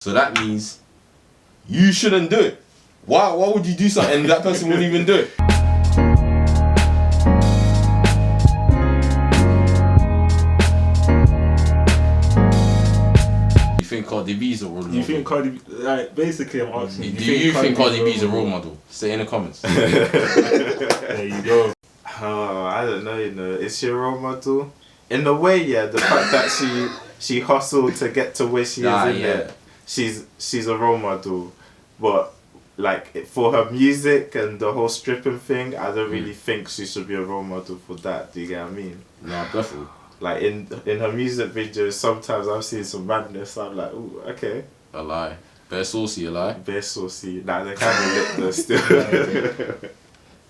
So that means you shouldn't do it. Why would you do something that person wouldn't even do it? You think Cardi B is a role model? You think Cardi B, like, basically I'm asking you, do you think Cardi B is a role model? Say in the comments. There you go. Oh, I don't know, is she a role model? In a way, yeah, the fact that she hustled to get to where she is in there, she's a role model. But like for her music and the whole stripping thing, I don't really think she should be a role model for that. Do you get what I mean? No, definitely. Like in her music videos, sometimes I've seen some madness. I'm like, ooh, okay. A lie. Bare saucy, a lie. Bare saucy. Nah, they kind of lit though still.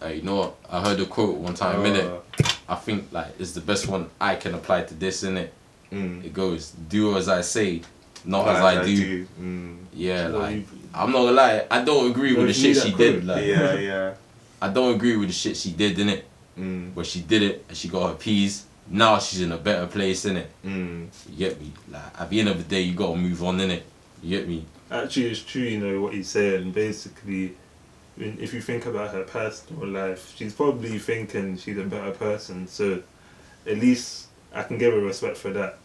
Hey, you know what? I heard a quote one time, innit? I think like it's the best one I can apply to this, innit? It goes, do as I say, not as I do. Yeah, like I'm not gonna lie, I don't agree with the shit she did. Like, yeah. I don't agree with the shit she did, innit? But she did it and she got her P's. Now she's in a better place, innit? You get me? Like at the end of the day, you gotta move on, innit? You get me? Actually, it's true, what he's saying. Basically, if you think about her personal life, she's probably thinking she's a better person. So, at least I can give her respect for that.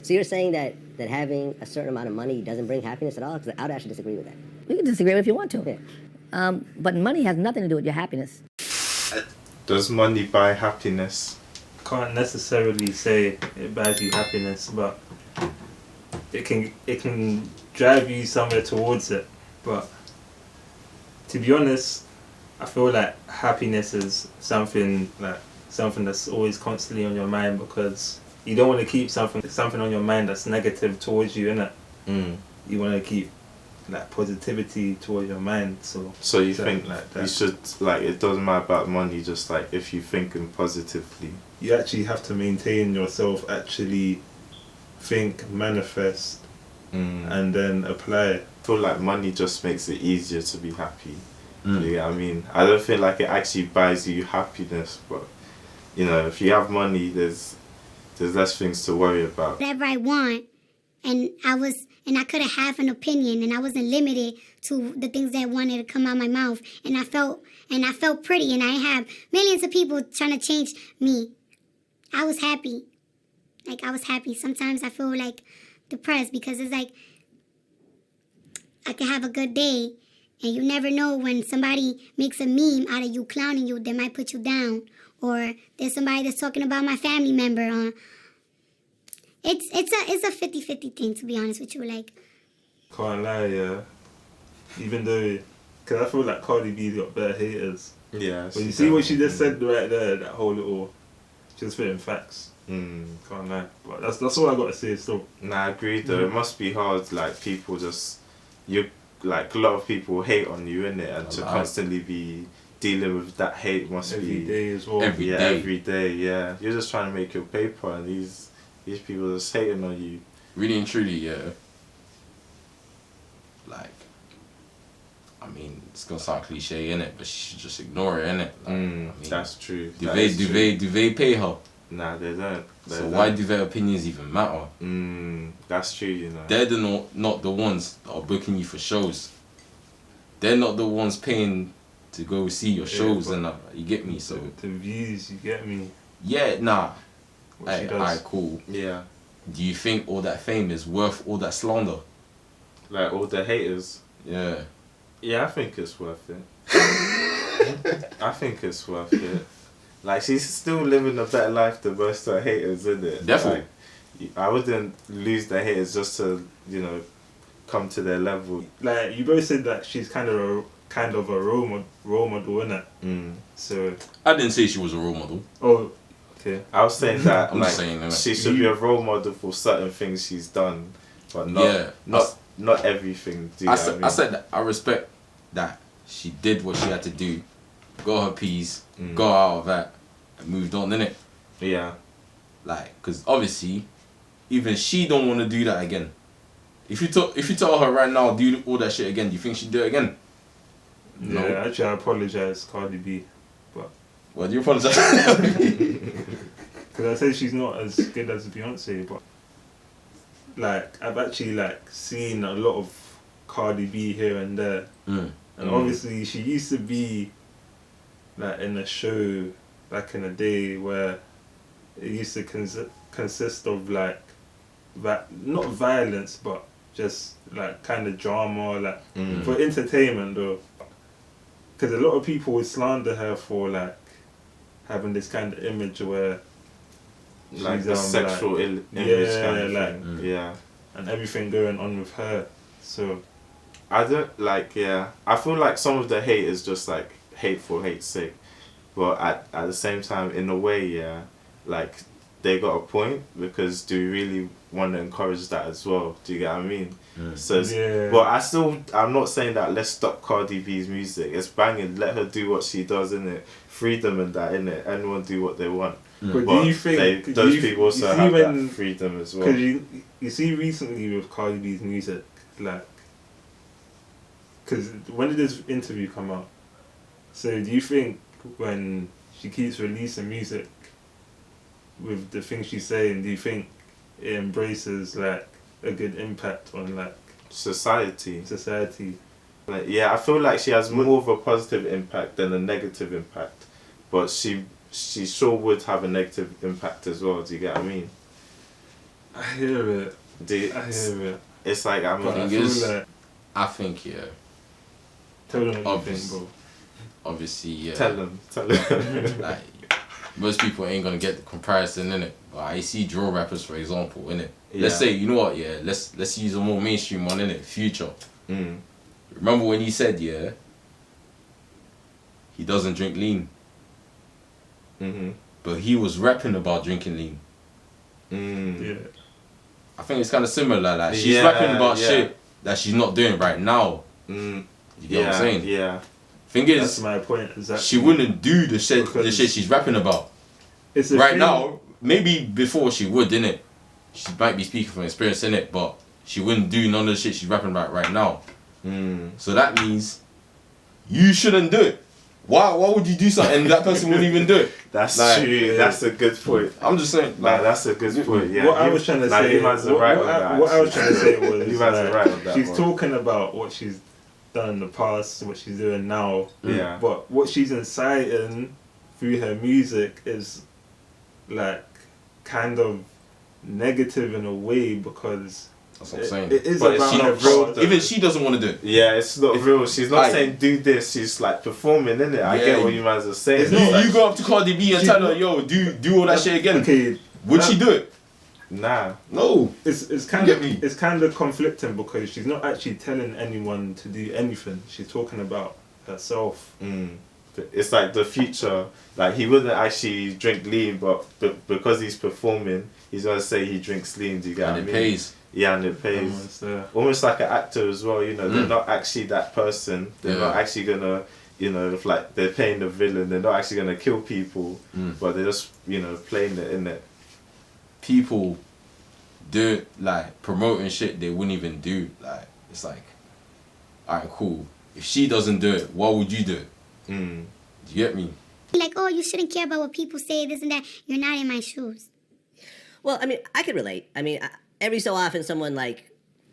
So you're saying that having a certain amount of money doesn't bring happiness at all? Because I would actually disagree with that. You can disagree if you want to. Yeah. But money has nothing to do with your happiness. Does money buy happiness? Can't necessarily say it buys you happiness, but it can drive you somewhere towards it. But to be honest, I feel like happiness is something that's always constantly on your mind, because you don't want to keep something on your mind that's negative towards you, innit? You want to keep like positivity towards your mind. So you think like that. You should, like, it doesn't matter about money, just like if you're thinking positively. You actually have to maintain yourself, actually think, manifest, and then apply. I feel like money just makes it easier to be happy. You know what I mean? I don't feel like it actually buys you happiness, but if you have money, there's less things to worry about. Whatever I want, and I could have an opinion, and I wasn't limited to the things that wanted to come out my mouth, and I felt pretty, and I have millions of people trying to change me. I was happy. Like, I was happy. Sometimes I feel like depressed, because it's like I can have a good day, and you never know when somebody makes a meme out of you clowning you, they might put you down. Or there's somebody that's talking about my family member. It's a 50-50 thing, to be honest with you. Like, can't lie, yeah. Even though, because I feel like Cardi B's got better haters. Yeah. But you see what she just said right there, that whole little, she was spitting facts. Can't lie. But that's all I got to say still. Nah, I agree though. It must be hard, like, people just, like, a lot of people hate on you, innit? And to constantly be dealing with that hate must every be... Every day as well. Every day, yeah. You're just trying to make your paper, and these people are just hating on you. Really and truly, yeah. Like, I mean, it's gonna sound cliche, innit? But she should just ignore it, innit? Like, I mean, that's true. Do they pay her? Nah, they don't. Why do their opinions even matter? That's true, They're not the ones that are booking you for shows. They're not the ones paying to go see your shows and you get me? So the views, you get me? Yeah, nah. Alright, cool. Yeah. Do you think all that fame is worth all that slander? Like all the haters? Yeah. Yeah, I think it's worth it. I think it's worth it. Like, she's still living a better life than most of her haters, isn't it? Definitely. Like, I wouldn't lose the haters just to, come to their level. Like, you both said that she's kind of a role model, innit? So I didn't say she was a role model. Oh, okay. I was saying that I'm saying she should be a role model for certain things she's done, but not everything. I said that I respect that she did what she had to do, got her P's, got out of that, and moved on, innit? Yeah. Like, because obviously, even she don't want to do that again. If you tell her right now, do all that shit again, do you think she'd do it again? Yeah, no. Actually, I apologize, Cardi B. But why do you apologize? Because I said she's not as good as Beyonce, but like I've actually like seen a lot of Cardi B here and there, and obviously she used to be like in a show back in the day where it used to consist of like not violence but just like kind of drama, like for entertainment though, because a lot of people would slander her for like having this kind of image where like she's, the sexual image kind of thing. Yeah, and everything going on with her. So I don't like. Yeah, I feel like some of the hate is just like hateful, hate's sake. But at the same time, in a way, yeah, like they got a point, because do you really want to encourage that as well? Do you get what I mean? So, but I'm not saying that let's stop Cardi B's music. It's banging. Let her do what she does, innit? Freedom and that, innit? Anyone do what they want. But do you think those people also have that freedom as well? Because you see recently with Cardi B's music, like, because when did this interview come out? So do you think when she keeps releasing music with the things she's saying, do you think it embraces like a good impact on like society? Like, yeah, I feel like she has more of a positive impact than a negative impact, but she sure would have a negative impact as well. Do you get what I mean? I hear it. It's like I think yeah. Tell them what you think, bro. Obviously, yeah. Tell them. Like, most people ain't gonna get the comparison, innit? But I see drill rappers, for example, innit? Yeah. Let's say, you know what, yeah, let's use a more mainstream one, innit? Future. Remember when he said, yeah, he doesn't drink lean. But he was rapping about drinking lean. Yeah. I think it's kind of similar, like she's rapping about shit that she's not doing right now. You get what I'm saying? Yeah. Thing is, that's my point. Exactly. She wouldn't do the shit she's rapping about. It's right now, maybe before she would, innit? She might be speaking from experience, innit? But she wouldn't do none of the shit she's rapping about right now. So that means you shouldn't do it. Why would you do something and that person wouldn't even do it? That's like, true. Yeah. That's a good point. I'm just saying. Like, that's a good point. Yeah. What I was trying to say. What I was trying to say was, you guys are right on that she's one. talking about what she's done in the past, what she's doing now. Yeah. But what she's inciting through her music is like kind of negative in a way, because that's what I'm saying. It is about her real. Even she doesn't want to do it. Yeah, it's not real. She's not saying do this. She's like performing, innit? I get what you guys are saying. You go up to Cardi B and tell her, yo, do all that shit again. Okay, would she do it? Nah. No. It's kind of conflicting, because she's not actually telling anyone to do anything. She's talking about herself. It's like the future. Like, he wouldn't actually drink lean, but because he's performing, he's gonna say he drinks lean. Do you get what I mean? And it pays. Yeah, and it pays. Almost like an actor as well. You know, they're not actually that person. They're not actually gonna, you know, if like they're playing the villain, they're not actually gonna kill people, but they're just, you know, playing it, innit? People do like promoting shit they wouldn't even do. Like, it's like, alright, cool. If she doesn't do it, why would you do it? Do you get me? Like, oh, you shouldn't care about what people say, this and that. You're not in my shoes. Well, I mean, I could relate. I mean, every so often someone like,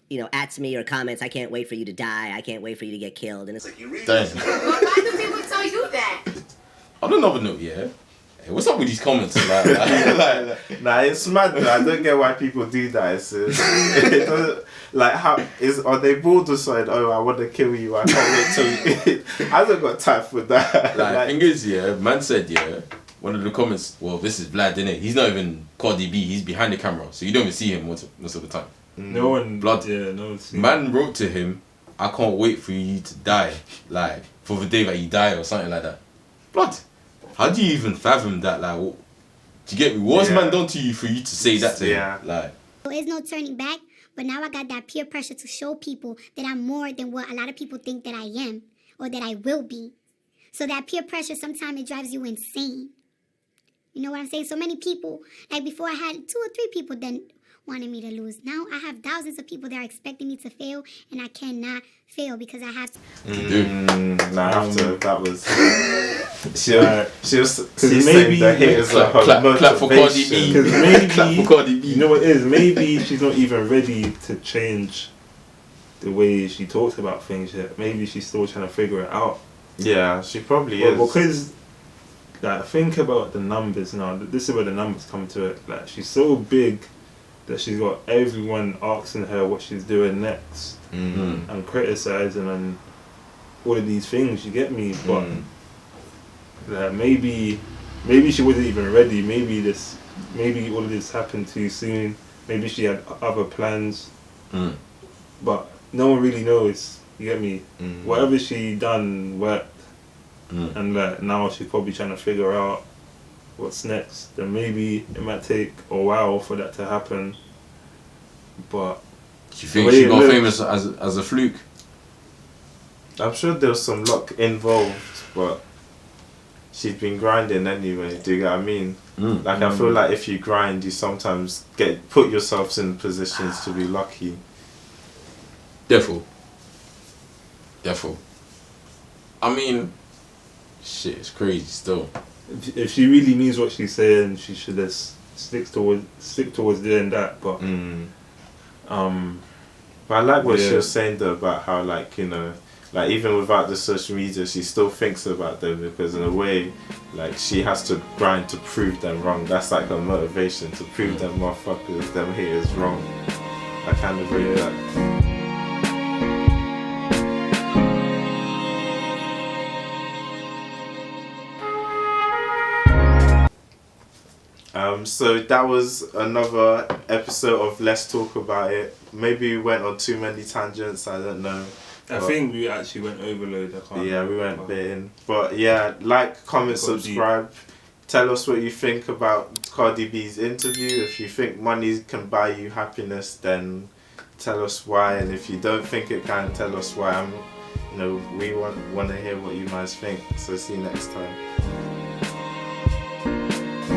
you know, ats me or comments, I can't wait for you to die. I can't wait for you to get killed. And it's like, you really... Damn. Why do people tell you that? I don't know, yeah. Hey, what's up with these comments? Nah, it's mad though. I don't get why people do that. It doesn't, like, are they bored or something? Oh, I want to kill you. I can't wait till you... I don't got time for that. Like, thing is, yeah, man said, yeah, one of the comments, well, this is Vlad, innit? He's not even Cardi B, he's behind the camera, so you don't even see him most of the time. No one... Blood. Yeah, no one seen man wrote to him, I can't wait for you to die. Like, for the day that you die or something like that. Blood. How do you even fathom that? Like, do you get me? What's man done to you for you to say that to him? Like, there's no turning back, but now I got that peer pressure to show people that I'm more than what a lot of people think that I am or that I will be. So that peer pressure, sometimes it drives you insane. You know what I'm saying? So many people, like before I had 2 or 3 people then wanted me to lose. Now I have thousands of people that are expecting me to fail, and I cannot fail because I have to. That was. She was saying the haters are her motivation. Clap for Cardi B. Because maybe, Clap for Cardi B. you know what it is? Maybe she's not even ready to change the way she talks about things yet. Maybe she's still trying to figure it out. Yeah, she probably is. Because, like, think about the numbers now. This is where the numbers come to it. Like, she's so big that she's got everyone asking her what she's doing next and criticizing and all of these things. You get me? But maybe she wasn't even ready. Maybe all of this happened too soon. Maybe she had other plans. But no one really knows. You get me? Whatever she done worked. And now she's probably trying to figure out what's next. And maybe it might take a while for that to happen. But do you think she got famous as a fluke? I'm sure there was some luck involved, but she's been grinding anyway. Do you get what I mean? Like I feel like if you grind, you sometimes put yourselves in positions to be lucky. Defo. I mean, shit, it's crazy still. If she really means what she's saying, she should just stick towards doing that. But but I like what she was saying though about how, like, you know, like even without the social media, she still thinks about them, because in a way, like, she has to grind to prove them wrong. That's like her motivation, to prove them motherfuckers, them haters wrong. I kind of rate that. So that was another episode of Let's Talk About It. Maybe we went on too many tangents, I don't know. I think we actually went overload. We went bit in. But yeah, like, comment, subscribe. Tell us what you think about Cardi B's interview. If you think money can buy you happiness, then tell us why. And if you don't think it can, tell us why. We want to hear what you guys think. So see you next time.